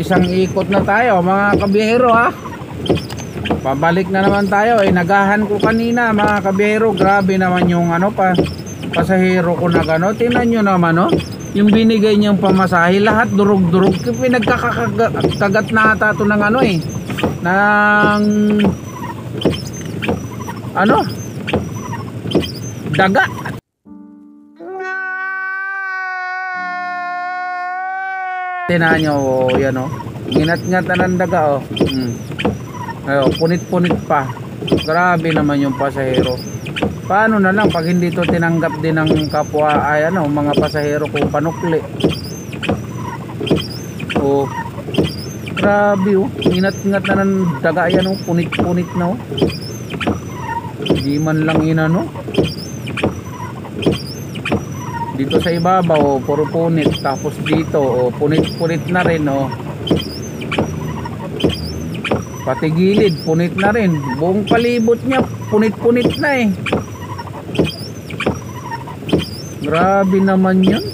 isang ikot na tayo mga kabiyero ha. Pabalik na naman tayo. Nagahan ko kanina mga kabiyero. Grabe naman yung pasahero ko na gano. Tingnan nyo naman yung binigay niyang pamasahe. Lahat durog-durog. Pinagkakagat na ata ito ng daga. Tingnan nyo yan Nginat-ngat na ng daga punit-punit pa. Grabe naman yung pasahero. Paano na lang pag hindi to tinanggap din ng kapwa mga pasahero kung panukli. Grabe nginat-ngat na ng daga yan punit-punit na Di man lang dito sa ibabaw puro punit, tapos dito punit-punit na rin pati gilid punit na rin, buong palibot niya punit-punit na grabe naman yun.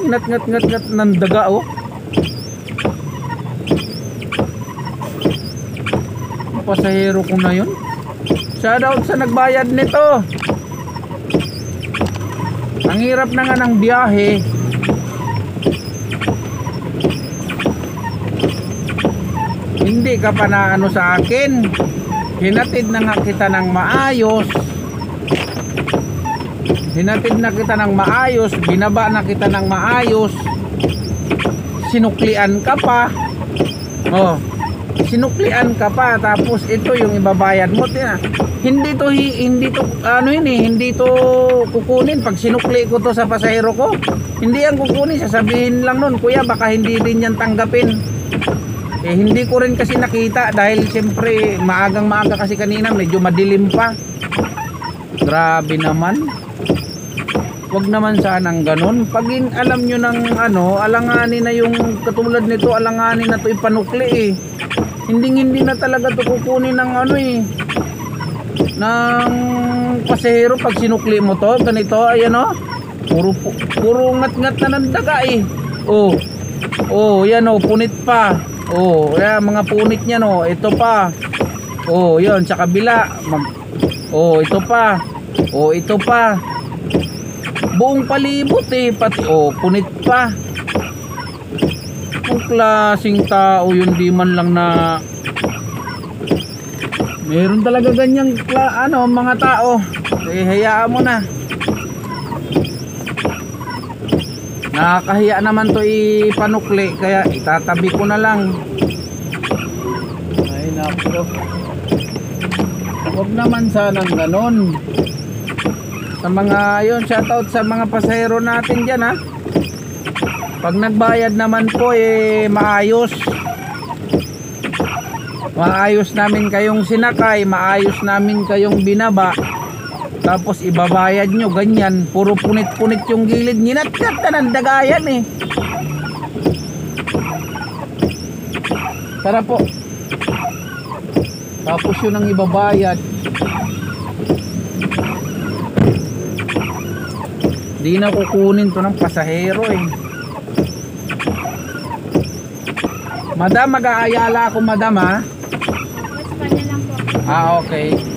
Ngat-ngat-ngat ng daga pasahero ko na yun. Shoutout sa nagbayad nito. Ang hirap na nga ng biyahe. Hindi ka pa na sa akin. Hinatid na nga kita ng maayos. Hinatid na kita ng maayos. Binaba na kita ng maayos. Sinuklian ka pa. Sinuklian ka pa. Tapos ito yung ibabayad mo. Hindi to kukunin pag sinukli ko to sa pasahero ko. Hindi yan kukunin, sasabihin lang nun, kuya baka hindi din yan tanggapin. Hindi ko rin kasi nakita dahil siyempre maaga kasi kanina, medyo madilim pa. Grabe naman. Wag naman sanang ganun. Pag alam nyo ng alanganin na yung katulad nito, alanganin na to ipanukli hindi na talaga to kukunin ng ng pasahero pag sinukli mo to ganito. Ayan puro ngat-ngat na ng daga yan punit pa yan mga punit niya ito pa yan sa kabila ito pa buong palibot pati punit pa. Kung klaseng tao yun, di man lang na meron talaga ganyang mga tao. Hayaan mo na. Nakakahiya naman to ipanukli, kaya itatabi ko na lang. Ay nako. Huwag naman sanang ganon. Sa mga shoutout sa mga pasahero natin dyan Pag nagbayad naman po maayos. Maayos namin kayong sinakay, maayos namin kayong binaba. Tapos ibabayad nyo ganyan, puro punit-punit yung gilid. Nginat-ngat na ng dagayan Tara po. Tapos yun ang ibabayad. Di na kukunin to ng pasahero Madam, mag-aayala ako madam Espanya lang po. Okay.